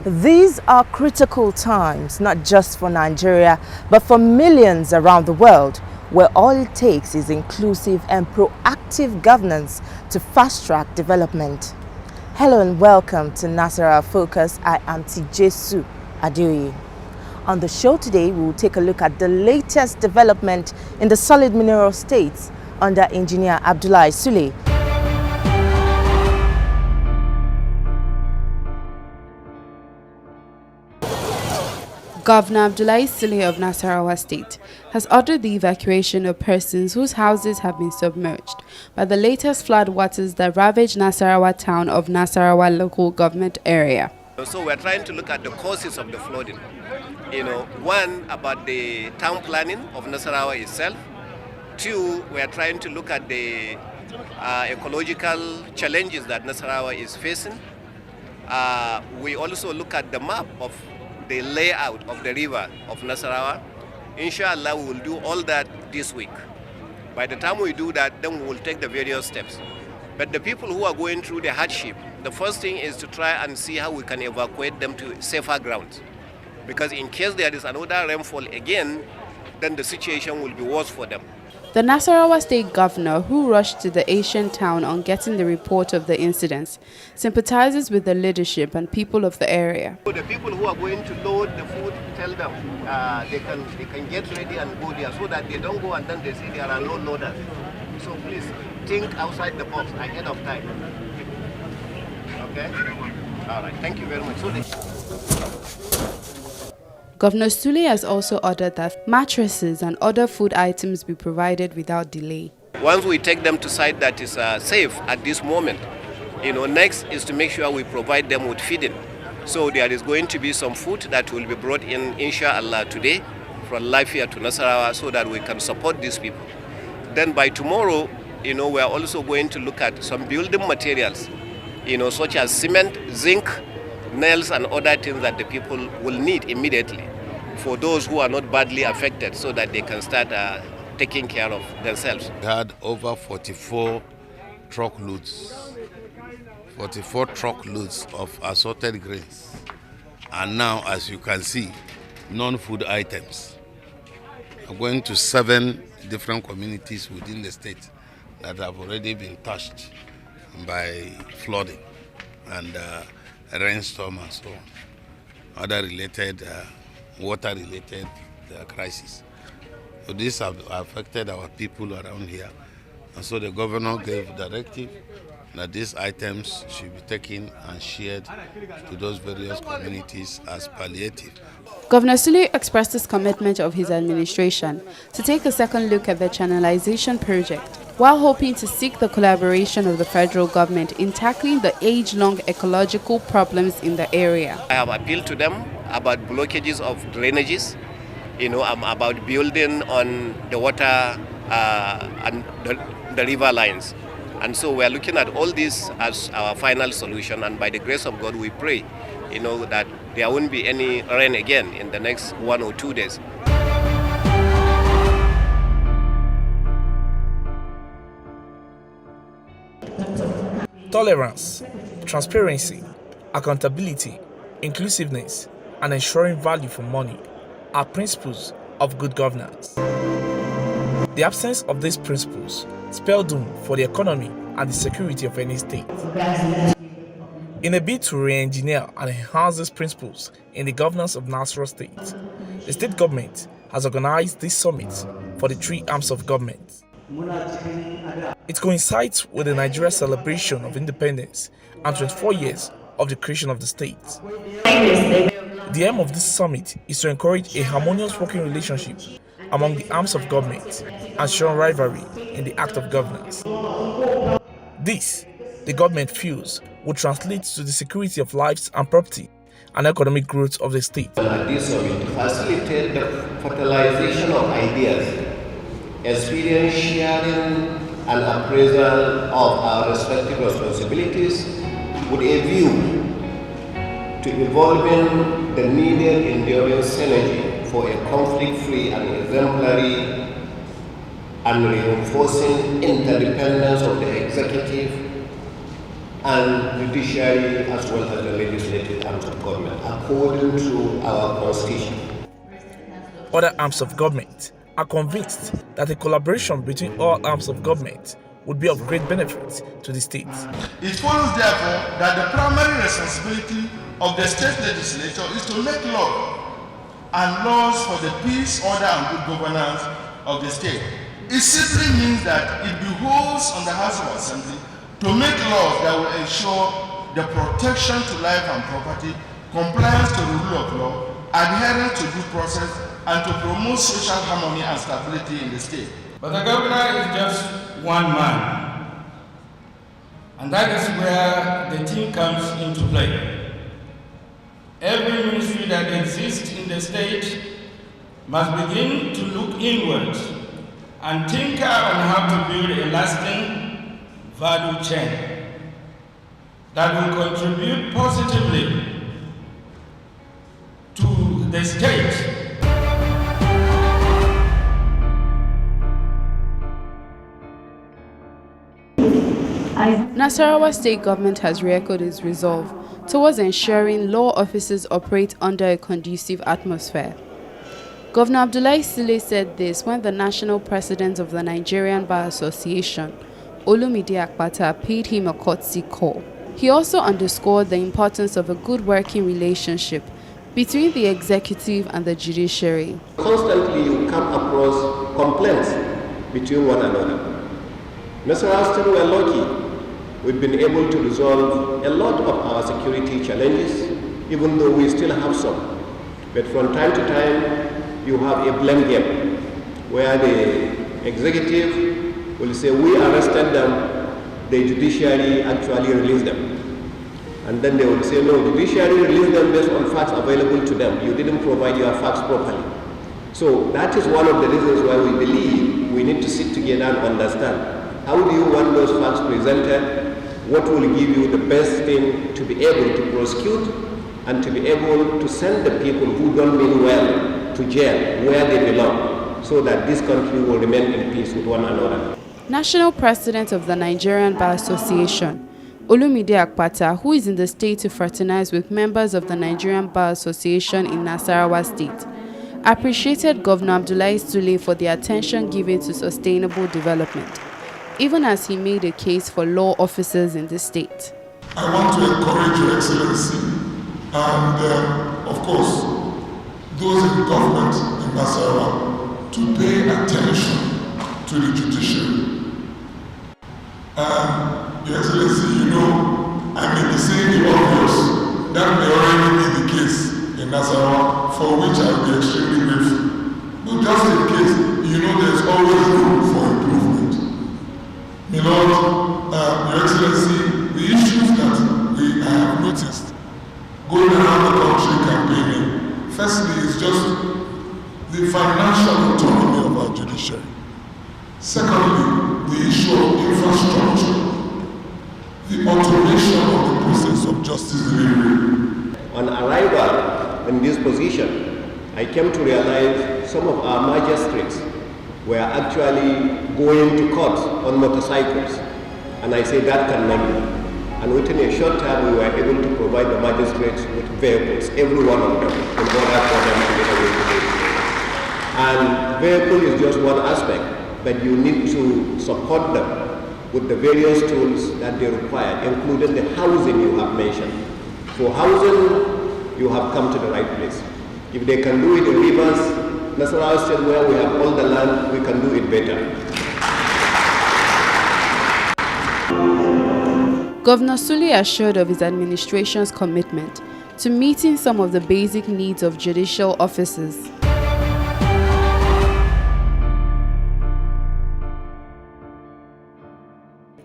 These are critical times, not just for Nigeria, but for millions around the world, where all it takes is inclusive and proactive governance to fast-track development. Hello and welcome to Nasarawa Focus. I am Sule Adeoye. On the show today, we will take a look at the latest development in the solid mineral states under Engineer Abdullahi Sule. Governor Abdullahi Sule of Nasarawa State has ordered the evacuation of persons whose houses have been submerged by the latest flood waters that ravaged Nasarawa town of Nasarawa local government area. So we're trying to look at the causes of the flooding. One, about the town planning of Nasarawa itself. Two, we're trying to look at the ecological challenges that Nasarawa is facing. We also look at the map of the layout of the river of Nasarawa. Inshallah, we will do all that this week. By the time we do that, then we will take the various steps. But the people who are going through the hardship, the first thing is to try and see how we can evacuate them to safer grounds. Because in case there is another rainfall again, then the situation will be worse for them. The Nasarawa State Governor, who rushed to the Asian town on getting the report of the incidents, sympathizes with the leadership and people of the area. So the people who are going to load the food, tell them they can get ready and go there so that they don't go and then they see there are no loaders. So please think outside the box ahead of time. Okay? All right. Thank you very much. Governor Sule has ordered ordered that mattresses and other food items be provided without delay. Once we take them to site that is safe at this moment, next is to make sure we provide them with feeding. So there is going to be some food that will be brought in, inshallah, today from Lafia to Nasarawa so that we can support these people. Then by tomorrow, we are also going to look at some building materials, such as cement, zinc, nails and other things that the people will need immediately for those who are not badly affected so that they can start taking care of themselves. We had over 44 truckloads of assorted grains. And now, as you can see, non-food items are going to 7 different communities within the state that have already been touched by flooding and rainstorm and so on, other related, water-related crises. So this have affected our people around here. And so the governor gave directive that these items should be taken and shared to those various communities as palliative. Governor Sule expressed his commitment of his administration to take a second look at the channelization project, while hoping to seek the collaboration of the federal government in tackling the age-long ecological problems in the area. I have appealed to them about blockages of drainages, about building on the water and the river lines. And so we are looking at all this as our final solution, and by the grace of God we pray, that there won't be any rain again in the next 1 or 2 days. Tolerance, transparency, accountability, inclusiveness, and ensuring value for money are principles of good governance. The absence of these principles spell doom for the economy and the security of any state. In a bid to re-engineer and enhance these principles in the governance of Nasarawa State, the state government has organized this summit for the 3 arms of government. It coincides with the Nigeria celebration of independence and 24 years of the creation of the state. The aim of this summit is to encourage a harmonious working relationship among the arms of government and shun rivalry in the act of governance. This, the government feels, would translate to the security of lives and property and economic growth of the state. At this summit, facilitate the fertilization of ideas, experience sharing and appraisal of our respective responsibilities with a view to evolving the needed enduring synergy for a conflict-free and exemplary and reinforcing interdependence of the executive and judiciary as well as the legislative arms of government according to our constitution. Other arms of government are convinced that a collaboration between all arms of government would be of great benefit to the state. It follows therefore that the primary responsibility of the state legislature is to make law and laws for the peace, order and good governance of the state. It simply means that it behoves on the House of Assembly to make laws that will ensure the protection to life and property, compliance to the rule of law, adherence to due process, and to promote social harmony and stability in the state. But the governor is just one man, and that is where the team comes into play. Every ministry that exists in the state must begin to look inwards and think on how to build a lasting value chain that will contribute positively to the state. Nasarawa state government has re-echoed its resolve towards ensuring law offices operate under a conducive atmosphere. Governor Abdullahi Sule said this when the national president of the Nigerian Bar Association, Olumide Akpata, paid him a courtesy call. He also underscored the importance of a good working relationship between the executive and the judiciary. Constantly you come across complaints between one another. Nasarawa still we're lucky. We've been able to resolve a lot of our security challenges, even though we still have some. But from time to time, you have a blame game, where the executive will say, we arrested them, the judiciary actually released them. And then they will say, no, judiciary released them based on facts available to them. You didn't provide your facts properly. So that is one of the reasons why we believe we need to sit together and understand. How do you want those facts presented? What will give you the best thing to be able to prosecute and to be able to send the people who don't mean well to jail where they belong, so that this country will remain in peace with one another. National President of the Nigerian Bar Association, Olumide Akpata, who is in the state to fraternize with members of the Nigerian Bar Association in Nasarawa State, appreciated Governor Abdullahi Sule for the attention given to sustainable development, even as he made a case for law officers in the state. I want to encourage Your Excellency and, of course, those in government in Nasarawa to pay attention to the judiciary. Your Excellency, you know, I may be saying the obvious. That may already be the case in Nasarawa, for which I will be extremely grateful. But just in case, you know, there's always room for improvement. My Lord, Your Excellency, the issues that we have noticed going around the country campaigning, firstly, is just the financial autonomy of our judiciary. Secondly, the issue of infrastructure, the automation of the process of justice delivery. On arrival in this position, I came to realize some of our magistrates were actually going to court on motorcycles. And I said that cannot be. And within a short time, we were able to provide the magistrates with vehicles, every one of them, in order for them to get away with it. And vehicle is just one aspect, but you need to support them with the various tools that they require, including the housing you have mentioned. For housing, you have come to the right place. If they can do it in rivers, Nasarawa State, where we have all the land, we can do it better. Governor Sule assured of his administration's commitment to meeting some of the basic needs of judicial officers.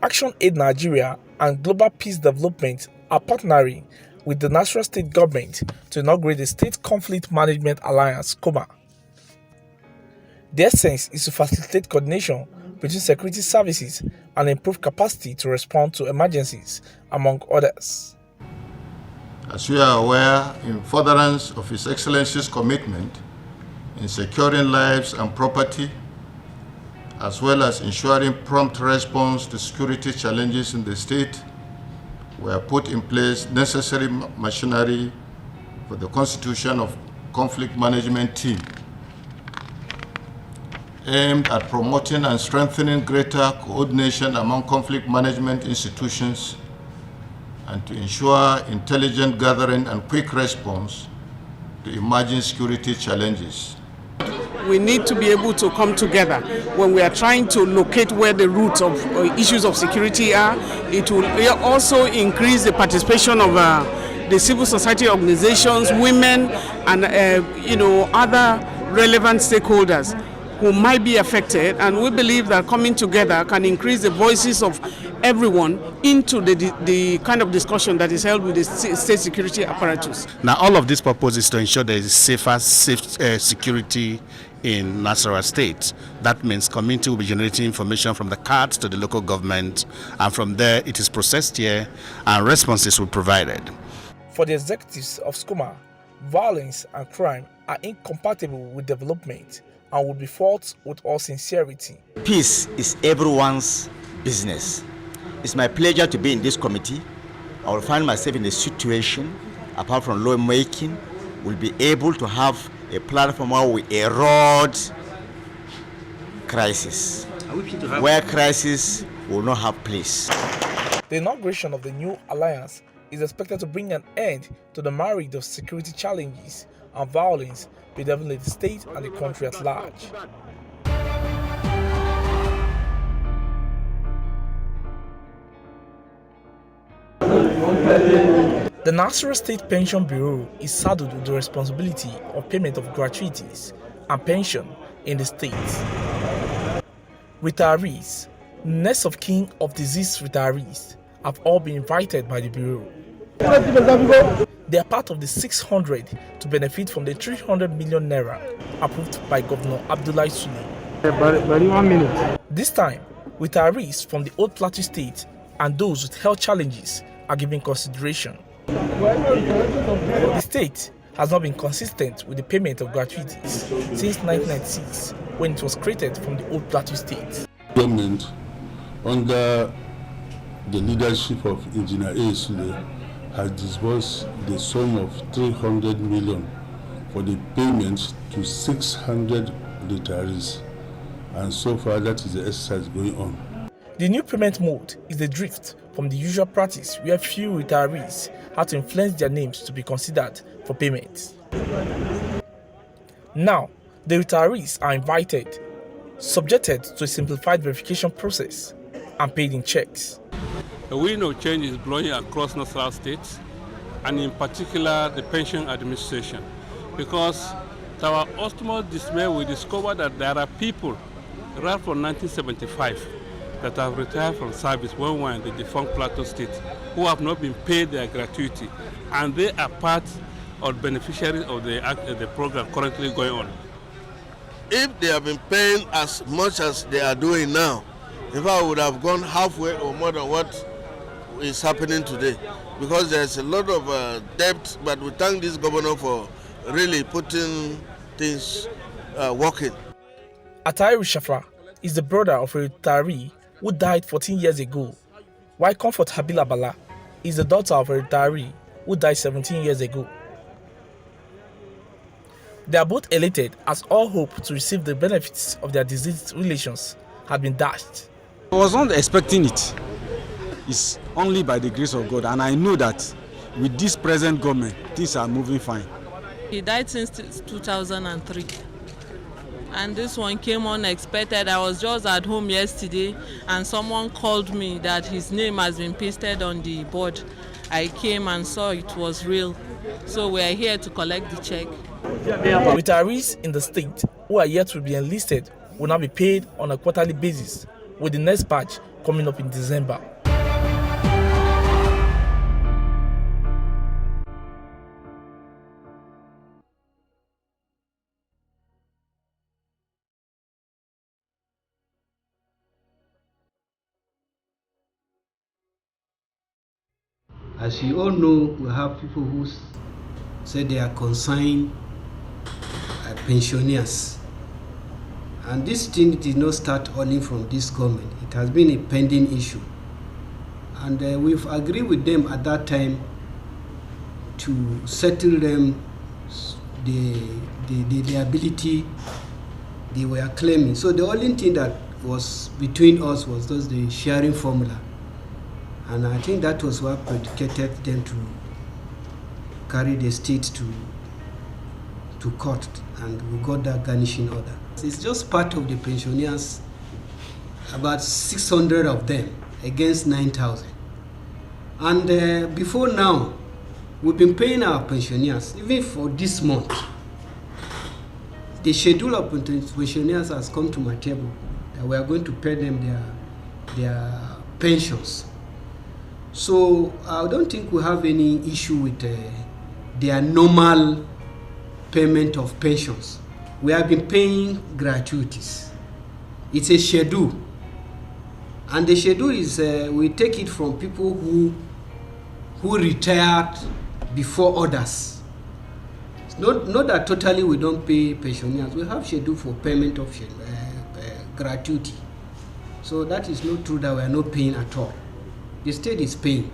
Action Aid Nigeria and Global Peace Development are partnering with the Nasarawa State government to inaugurate the State Conflict Management Alliance, COMA. The essence is to facilitate coordination between security services and improve capacity to respond to emergencies, among others. As we are aware, in furtherance of His Excellency's commitment in securing lives and property, as well as ensuring prompt response to security challenges in the state, were put in place necessary machinery for the constitution of conflict management team aimed at promoting and strengthening greater coordination among conflict management institutions and to ensure intelligent gathering and quick response to emerging security challenges. We need to be able to come together when we are trying to locate where the roots of issues of security are. It will also increase the participation of the civil society organizations, women, and other relevant stakeholders who might be affected, and we believe that coming together can increase the voices of everyone into the kind of discussion that is held with the state security apparatus. Now, all of this purpose is to ensure there is safe security in Nasarawa State. That means community will be generating information from the cards to the local government, and from there it is processed here and responses will be provided. For the executives of SCUMA, violence and crime are incompatible with development and would be fought with all sincerity. Peace is everyone's business. It's my pleasure to be in this committee. I will find myself in a situation, apart from lawmaking, will be able to have a platform where we erode crisis, where crisis will not have place. The inauguration of the new alliance is expected to bring an end to the myriad of security challenges and violence bedeviling the state and the country at large. The Nasarawa State Pension Bureau is saddled with the responsibility of payment of gratuities and pension in the state. Retirees, next of kin of deceased retirees, have all been invited by the Bureau. They are part of the 600 to benefit from the 300 million naira approved by Governor Abdullahi Sule. This time, retirees from the Old Plateau State and those with health challenges are given consideration. The state has not been consistent with the payment of gratuities since 1996, when it was created from the Old Plateau State. Government, under the leadership of Engineer A. Sule, has disbursed the sum of 300 million for the payment to 600 retirees, and so far that is the exercise going on. The new payment mode is the drift from the usual practice where few retirees had to influence their names to be considered for payment. Now, the retirees are invited, subjected to a simplified verification process, and paid in checks. A wind of change is blowing across Nasarawa State, and in particular the pension administration, because to our utmost dismay we discovered that there are people right from 1975 that have retired from service when we were in the defunct Plateau State who have not been paid their gratuity, and they are part of beneficiaries of the program currently going on. If they have been paying as much as they are doing now, in fact, I would have gone halfway or more than what is happening today, because there's a lot of debt, but we thank this governor for really putting things working. Atairu Shafra is the brother of a retiree who died 14 years ago, while Comfort Habila Bala is the daughter of a retiree who died 17 years ago. They are both elated as all hope to receive the benefits of their deceased relations had been dashed. I was not expecting it. It's only by the grace of God, and I know that with this present government, things are moving fine. He died since 2003. And this one came unexpected. I was just at home yesterday and someone called me that his name has been pasted on the board. I came and saw it was real. So we are here to collect the check. Retirees in the state who are yet to be enlisted will now be paid on a quarterly basis, with the next batch coming up in December. As you all know, we have people who say they are consigned pensioners. And this thing did not start only from this government. It has been a pending issue And we've agreed with them at that time to settle them the liability they were claiming. So the only thing that was between us was just the sharing formula. And I think that was what predicated them to carry the state to court, and we got that garnishing order. It's just part of the pensioners, about 600 of them against 9,000. And before now, we've been paying our pensioners, even for this month. The schedule of pensioners has come to my table that we are going to pay them their pensions. So I don't think we have any issue with their normal payment of pensions. We have been paying gratuities. It's a schedule. And the schedule is, we take it from people who retired before others. It's not that totally we don't pay pensioners. We have schedule for payment of gratuity. So that is not true that we are not paying at all. The state is paying.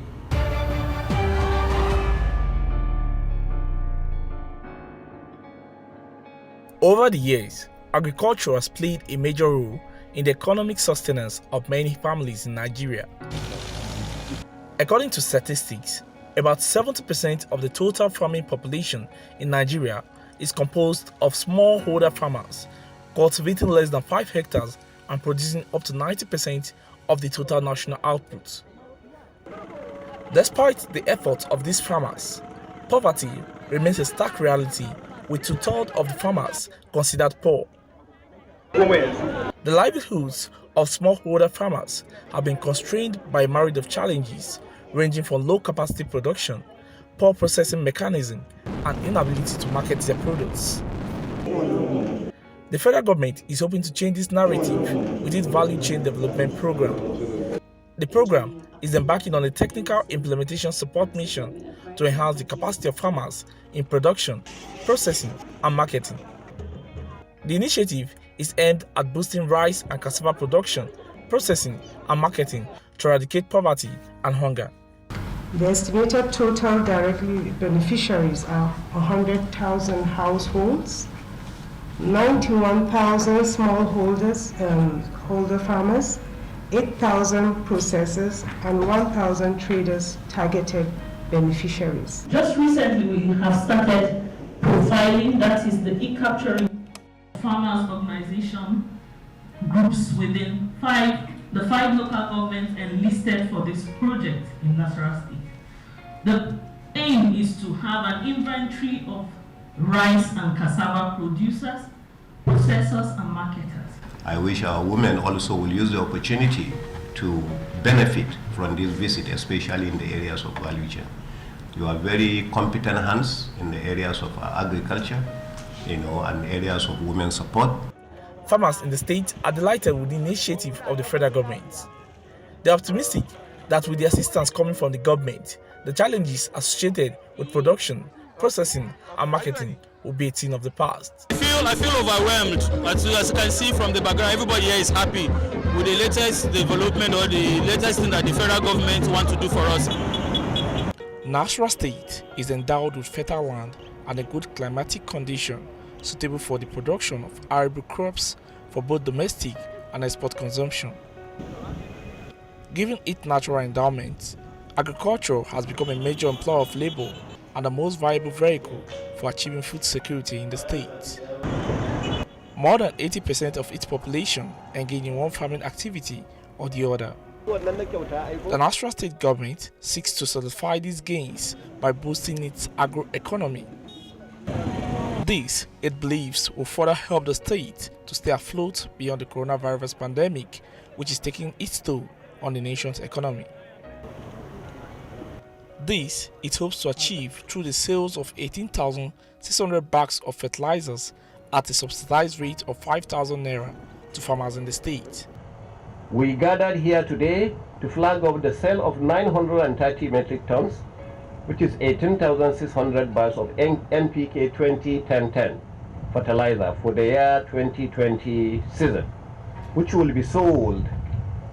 Over the years, agriculture has played a major role in the economic sustenance of many families in Nigeria. According to statistics, about 70% of the total farming population in Nigeria is composed of smallholder farmers, cultivating less than 5 hectares and producing up to 90% of the total national output. Despite the efforts of these farmers, poverty remains a stark reality, with 2/3 of the farmers considered poor. The livelihoods of smallholder farmers have been constrained by a myriad of challenges, ranging from low capacity production, poor processing mechanism, and inability to market their products. The federal government is hoping to change this narrative with its value chain development program. The program is embarking on a technical implementation support mission to enhance the capacity of farmers in production, processing, and marketing. The initiative is aimed at boosting rice and cassava production, processing, and marketing to eradicate poverty and hunger. The estimated total directly beneficiaries are 100,000 households, 91,000 smallholders and holder farmers, 8,000 processors, and 1,000 traders targeted beneficiaries. Just recently, we have started profiling, that is the e-capturing farmers organization groups within the five local governments enlisted for this project in Nasarawa State. The aim is to have an inventory of rice and cassava producers, processors, and marketers. I wish our women also will use the opportunity to benefit from this visit, especially in the areas of value chain. You are very competent hands in the areas of agriculture, and areas of women's support. Farmers in the state are delighted with the initiative of the federal government. They are optimistic that with the assistance coming from the government, the challenges associated with production, processing, and marketing will be a thing of the past. I feel overwhelmed. As you can see from the background, everybody here is happy with the latest development or the latest thing that the federal government want to do for us. Nasarawa State is endowed with fertile land and a good climatic condition suitable for the production of arable crops for both domestic and export consumption. Given its natural endowment, agriculture has become a major employer of labor and the most viable vehicle for achieving food security in the state. More than 80% of its population engage in one farming activity or the other. The Nasarawa State government seeks to solidify these gains by boosting its agro-economy. This, it believes, will further help the state to stay afloat beyond the coronavirus pandemic, which is taking its toll on the nation's economy. This it hopes to achieve through the sales of 18,600 bags of fertilizers at a subsidized rate of 5,000 naira to farmers in the state. We gathered here today to flag off the sale of 930 metric tons, which is 18,600 bags of NPK 20-10-10 fertilizer for the year 2020 season, which will be sold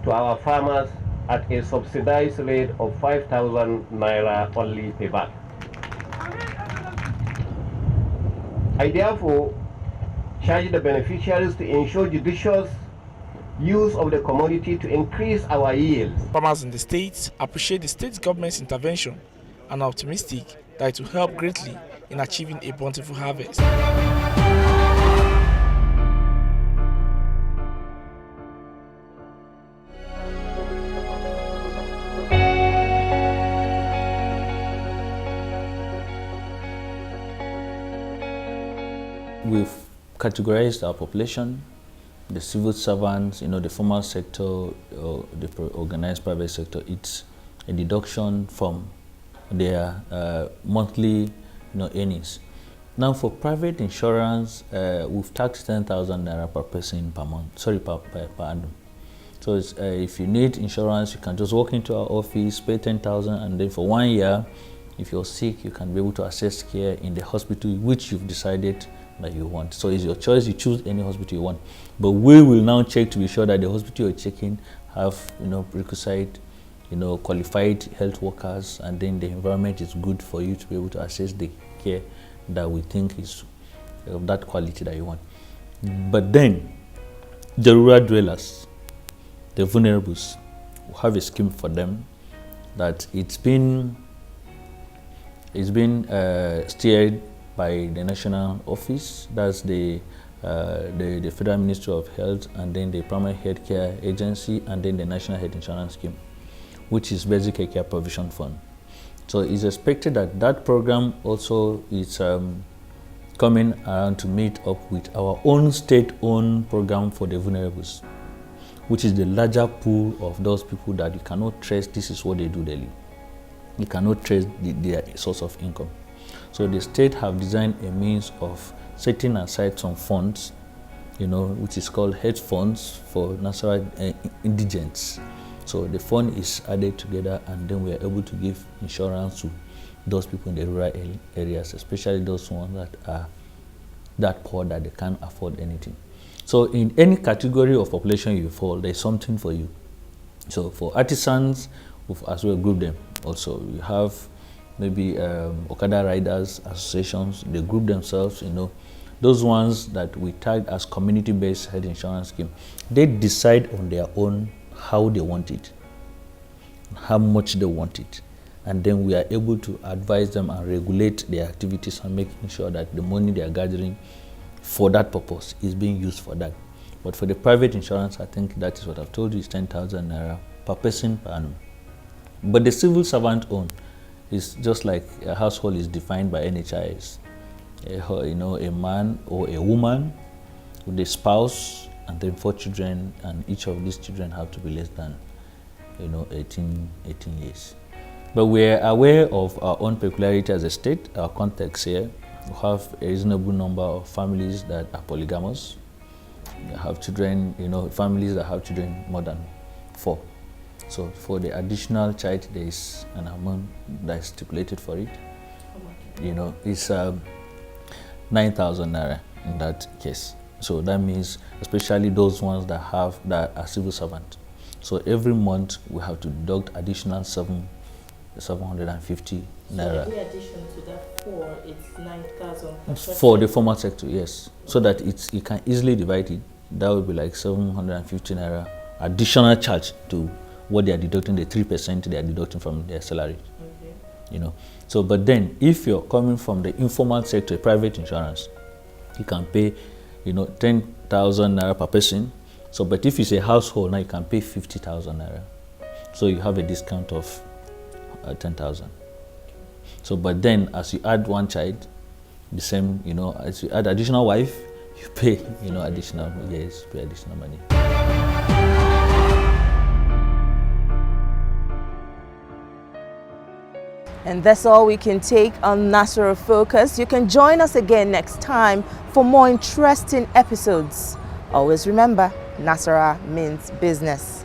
to our farmers at a subsidized rate of 5,000 naira only per bag. I therefore charge the beneficiaries to ensure judicious use of the commodity to increase our yields. Farmers in the state appreciate the state government's intervention and are optimistic that it will help greatly in achieving a bountiful harvest. We've categorized our population, the civil servants, the formal sector, the organized private sector. It's a deduction from their monthly earnings. Now for private insurance, we've taxed 10,000 naira per person per month, per annum. So if you need insurance, you can just walk into our office, pay 10,000, and then for 1 year, if you're sick, you can be able to access care in the hospital which you've decided that you want. So it's your choice, you choose any hospital you want. But we will now check to be sure that the hospital you're checking have requisite, qualified health workers, and then the environment is good for you to be able to access the care that we think is of that quality that you want. But then the rural dwellers, the vulnerables, we have a scheme for them that it's been steered by the national office, that's the Federal Ministry of Health, and then the Primary Health Care Agency, and then the National Health Insurance Scheme, which is Basic Care Provision Fund. So it's expected that that program also is coming around to meet up with our own state-owned program for the vulnerables, which is the larger pool of those people that you cannot trace this is what they do daily. You cannot trace their source of income. So the state have designed a means of setting aside some funds, which is called hedge funds for Nasarawa indigents. So the fund is added together, and then we are able to give insurance to those people in the rural areas, especially those ones that are that poor that they can't afford anything. So in any category of population you fall, there's something for you. So for artisans, we've as well grouped them. Also, we have maybe Okada riders associations, they group themselves, those ones that we tagged as community-based health insurance scheme. They decide on their own how they want it, how much they want it, and then we are able to advise them and regulate their activities and making sure that the money they are gathering for that purpose is being used for that. But for the private insurance, I think that is what I've told you, is 10,000 naira per person per annum. But the civil servant own is just like a household is defined by NHIS. A man or a woman with a spouse and then 4 children, and each of these children have to be less than 18 years. But we're aware of our own peculiarity as a state, our context here. We have a reasonable number of families that are polygamous. They have children, families that have children more than 4. So for the additional child, there is an amount that is stipulated for it. It's 9,000 naira in that case. So that means especially those ones that are civil servants. So every month we have to deduct additional 750 naira. So in addition to that 4, it's 9,000. For the formal sector, yes. So that you can easily divide it. That would be like 750 naira additional charge to what they are deducting, the 3% they are deducting from their salary. Okay. So but then if you're coming from the informal sector, private insurance, you can pay 10,000 naira per person. So but if it's a household, now you can pay 50,000 naira. So you have a discount of 10,000. So but then as you add one child, the same, as you add additional wife, you pay additional money. And that's all we can take on Nasarawa Focus. You can join us again next time for more interesting episodes. Always remember, Nasarawa means business.